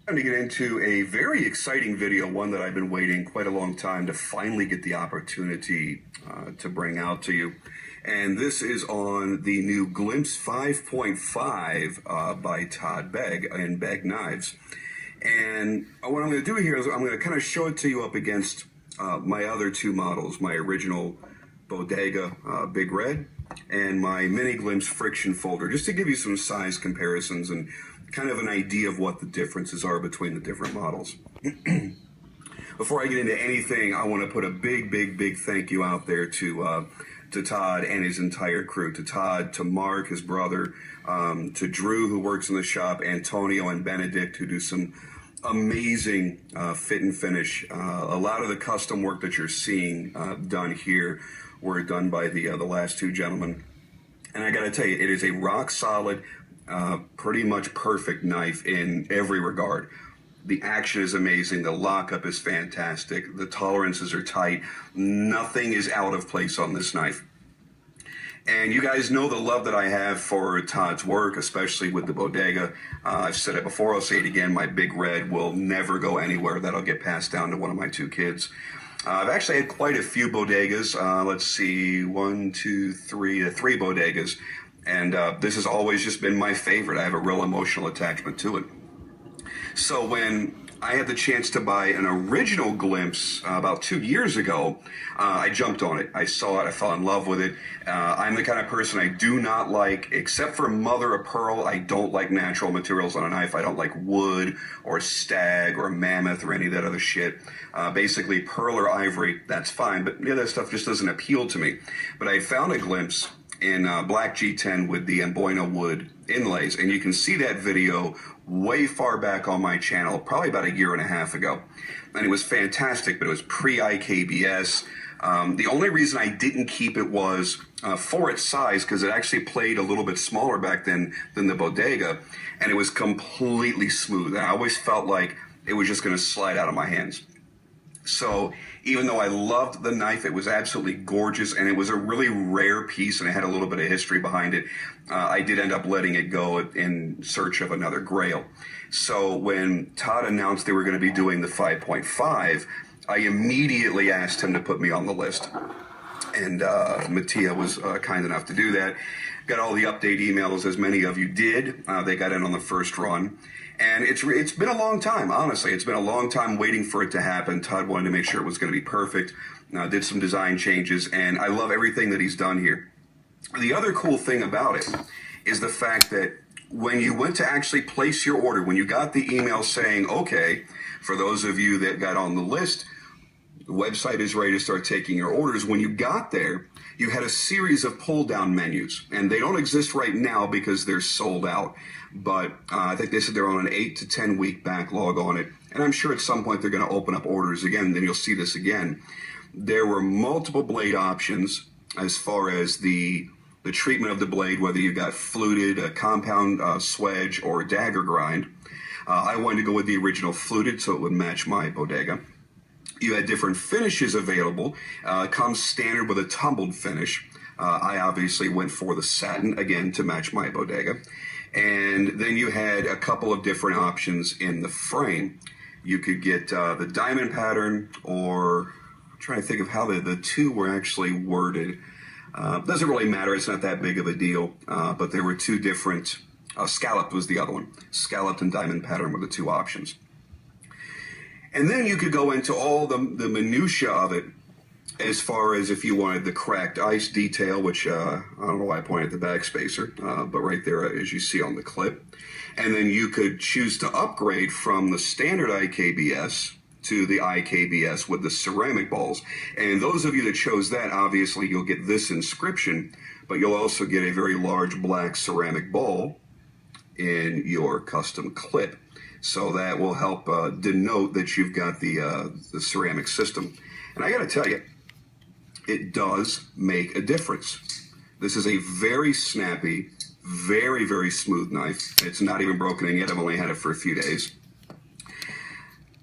Time to get into a very exciting video, one that I've been waiting quite a long time to finally get the opportunity to bring out to you. And this is on the new Glimpse 5.5 by Todd Begg and Begg Knives. And what I'm going to do here is I'm going to kind of show it to you up against my other two models, my original Bodega Big Red and my Mini Glimpse Friction Folder, just to give you some size comparisons and kind of an idea of what the differences are between the different models. Before I get into anything, I want to put a big thank you out there to Todd and his entire crew. To Todd, to Mark, his brother, to Drew, who works in the shop, Antonio and Benedict, who do some amazing fit and finish. A lot of the custom work that you're seeing done here were done by the last two gentlemen. And I got to tell you, it is a rock solid, pretty much perfect knife in every regard. The action is amazing. The lockup is fantastic. The tolerances are tight. Nothing is out of place on this knife. And you guys know the love that I have for Todd's work, especially with the Bodega. I've said it before, I'll say it again, my Big Red will never go anywhere. That'll get passed down to one of my two kids. I've actually had quite a few Bodegas. Let's see, three Bodegas. And this has always just been my favorite. I have a real emotional attachment to it. So when I had the chance to buy an original Glimpse about 2 years ago, I jumped on it. I saw it. I fell in love with it. I'm the kind of person I do not like, except for mother of pearl, I don't like natural materials on a knife. I don't like wood or stag or mammoth or any of that other shit. Basically, pearl or ivory, that's fine. But yeah, that stuff just doesn't appeal to me. But I found a Glimpse in black G10 with the Amboina wood inlays, and you can see that video way far back on my channel, probably about 1.5 years ago, and it was fantastic, but it was pre-IKBS. The only reason I didn't keep it was for its size, because it actually played a little bit smaller back then than the Bodega, and it was completely smooth. I always felt like it was just going to slide out of my hands. So even though I loved the knife, it was absolutely gorgeous, and it was a really rare piece, and it had a little bit of history behind it. I did end up letting it go in search of another grail. So when Todd announced they were going to be doing the 5.5, I immediately asked him to put me on the list. And Mattia was kind enough to do that. Got all the update emails, as many of you did. They got in on the first run. And it's been a long time, honestly. It's been a long time waiting for it to happen. Todd wanted to make sure it was going to be perfect. Did some design changes, and I love everything that he's done here. The other cool thing about it is the fact that when you went to actually place your order, when you got the email saying, okay, for those of you that got on the list, the website is ready to start taking your orders. When you got there, you had a series of pull-down menus, and they don't exist right now because they're sold out. But I think they said they're on an 8 to 10 week backlog on it, and I'm sure at some point they're going to open up orders again, and then you'll see this again. There were multiple blade options as far as the treatment of the blade, whether you got fluted, a compound swedge, or dagger grind. I wanted to go with the original fluted so it would match my Bodega. You had different finishes available. Comes standard with a tumbled finish. I obviously went for the satin, again, to match my Bodega. And then you had a couple of different options in the frame. You could get the diamond pattern, or I'm trying to think of how the two were actually worded. Doesn't really matter. It's not that big of a deal. But there were two different, scalloped was the other one. Scalloped and diamond pattern were the two options. And then you could go into all the minutia of it, as far as if you wanted the cracked ice detail, which I don't know why I pointed at the backspacer, but right there, as you see on the clip. And then you could choose to upgrade from the standard IKBS to the IKBS with the ceramic balls. And those of you that chose that, obviously you'll get this inscription, but you'll also get a very large black ceramic ball in your custom clip. So that will help denote that you've got the ceramic system. And I got to tell you, it does make a difference. This is a very snappy, very smooth knife. It's not even broken in yet. I've only had it for a few days.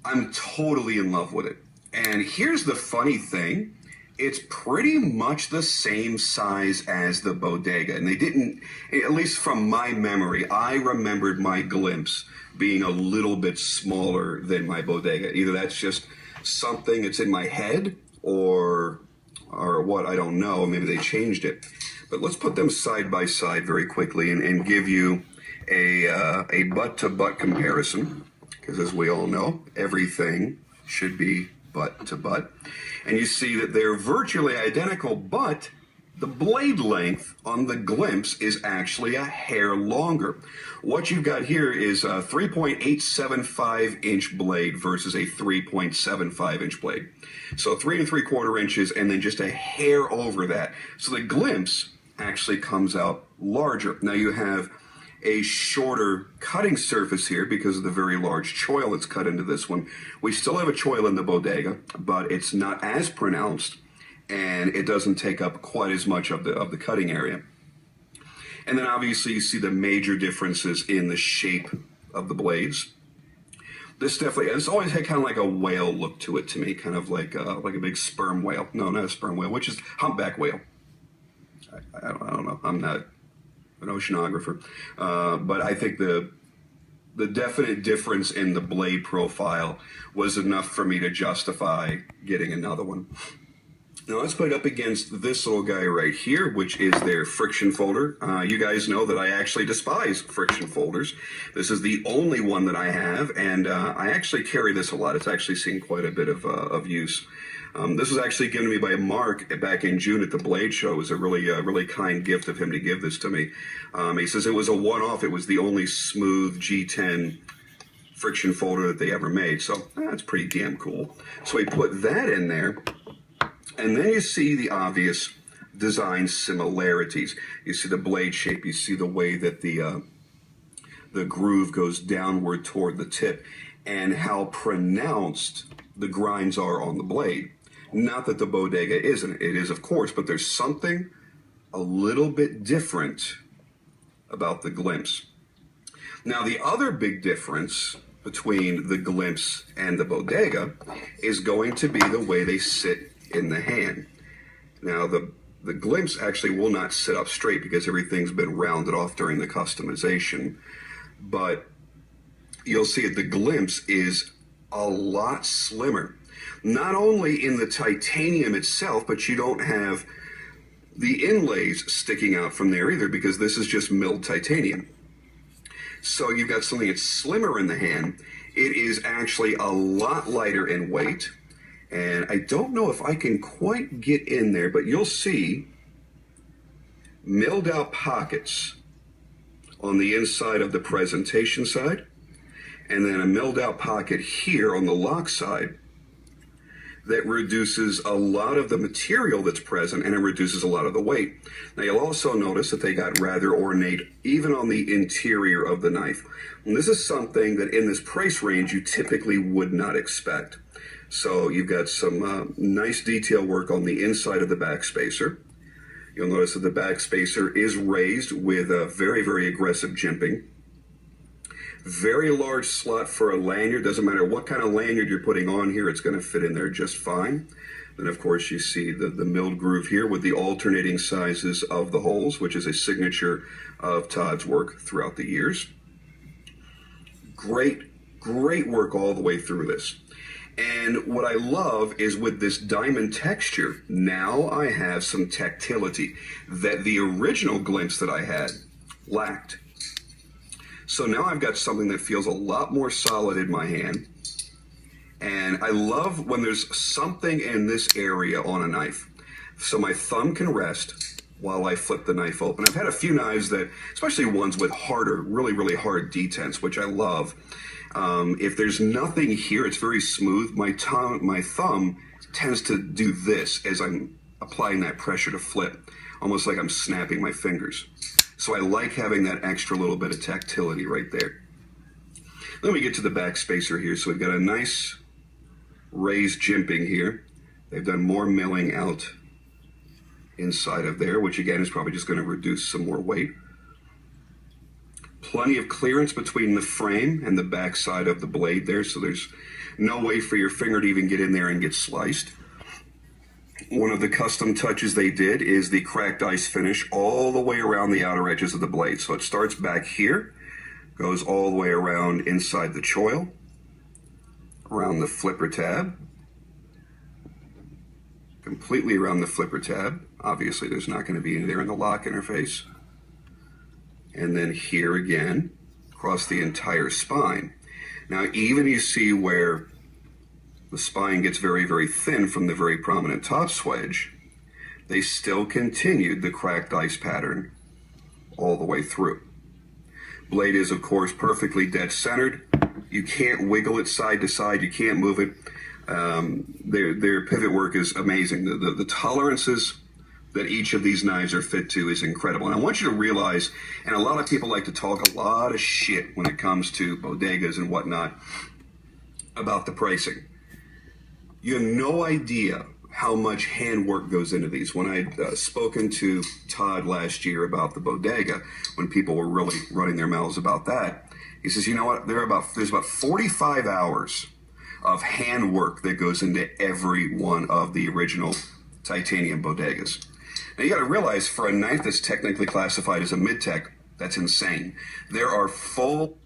I'm totally in love with it. And here's the funny thing. it's pretty much the same size as the Bodega. And they didn't, at least from my memory, I remembered my Glimpse being a little bit smaller than my Bodega. Either that's just something that's in my head or what, I don't know. Maybe they changed it. But let's put them side by side very quickly and give you a butt-to-butt comparison. Because as we all know, everything should be butt to butt. And you see that they're virtually identical, but the blade length on the Glimpse is actually a hair longer. What you've got here is a 3.875-inch blade versus a 3.75-inch blade. So 3 3/4 inches and then just a hair over that. So the Glimpse actually comes out larger. Now you have a shorter cutting surface here because of the very large choil that's cut into this one. We still have a choil in the Bodega, but it's not as pronounced, and it doesn't take up quite as much of the cutting area. And then obviously you see the major differences in the shape of the blades. This definitely, it's always had kind of like a whale look to it to me, kind of like a big sperm whale. No, not a sperm whale, which is humpback whale. I don't know. I'm not an oceanographer, but I think the definite difference in the blade profile was enough for me to justify getting another one. Now let's put it up against this little guy right here, which is their friction folder. You guys know that I actually despise friction folders. This is the only one that I have, and I actually carry this a lot. It's actually seen quite a bit of use. This was actually given to me by Mark back in June at the Blade Show. It was a really kind gift of him to give this to me. He says it was a one-off. It was the only smooth G10 friction folder that they ever made. So that's pretty damn cool. So we put that in there. And then you see the obvious design similarities. You see the blade shape. You see the way that the groove goes downward toward the tip and how pronounced the grinds are on the blade. Not that the Bodega isn't. It is, of course, but there's something a little bit different about the Glimpse. Now, the other big difference between the Glimpse and the Bodega is going to be the way they sit in the hand. Now, the Glimpse actually will not sit up straight because everything's been rounded off during the customization. But you'll see that the Glimpse is a lot slimmer. Not only in the titanium itself, but you don't have the inlays sticking out from there either because this is just milled titanium. So you've got something that's slimmer in the hand. It is actually a lot lighter in weight. And I don't know if I can quite get in there, but you'll see milled out pockets on the inside of the presentation side, and then a milled out pocket here on the lock side that reduces a lot of the material that's present, and it reduces a lot of the weight. Now you'll also notice that they got rather ornate even on the interior of the knife. And this is something that in this price range you typically would not expect. So you've got some nice detail work on the inside of the backspacer. You'll notice that the backspacer is raised with a very aggressive jimping. Very large slot for a lanyard. Doesn't matter what kind of lanyard you're putting on here, it's going to fit in there just fine. Then, of course, you see the milled groove here with the alternating sizes of the holes, which is a signature of Todd's work throughout the years. Great work all the way through this. And what I love is with this diamond texture, now I have some tactility that the original Glimpse that I had lacked. So now I've got something that feels a lot more solid in my hand. And I love when there's something in this area on a knife. So my thumb can rest while I flip the knife open. I've had a few knives that, especially ones with harder, really hard detents, which I love. If there's nothing here, it's very smooth. My thumb tends to do this as I'm applying that pressure to flip, almost like I'm snapping my fingers. So I like having that extra little bit of tactility right there. Then we get to the back spacer here. So we've got a nice raised jimping here. They've done more milling out inside of there, which again is probably just going to reduce some more weight. Plenty of clearance between the frame and the back side of the blade there, so there's no way for your finger to even get in there and get sliced. One of the custom touches they did is the cracked ice finish all the way around the outer edges of the blade. So it starts back here, goes all the way around inside the choil, around the flipper tab, completely around the flipper tab. Obviously, there's not going to be any there in the lock interface. And then here again, across the entire spine. Now, even you see where the spine gets very, very thin from the very prominent top swedge, they still continued the cracked ice pattern all the way through. Blade is, of course, perfectly dead centered. You can't wiggle it side to side. You can't move it. Their pivot work is amazing. The tolerances that each of these knives are fit to is incredible. And I want you to realize, and a lot of people like to talk a lot of shit when it comes to bodegas and whatnot about the pricing. You have no idea how much handwork goes into these. When I'd spoken to Todd last year about the bodega, when people were really running their mouths about that, he says, you know what, there's about 45 hours of handwork that goes into every one of the original titanium bodegas. Now you got to realize, for a knife that's technically classified as a mid-tech, that's insane. There are full...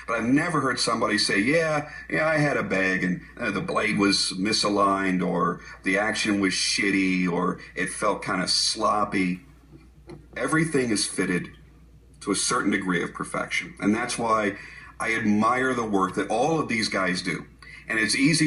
But I've never heard somebody say, yeah, I had a bag and the blade was misaligned, or the action was shitty, or it felt kind of sloppy. Everything is fitted to a certain degree of perfection. And that's why I admire the work that all of these guys do. And it's easy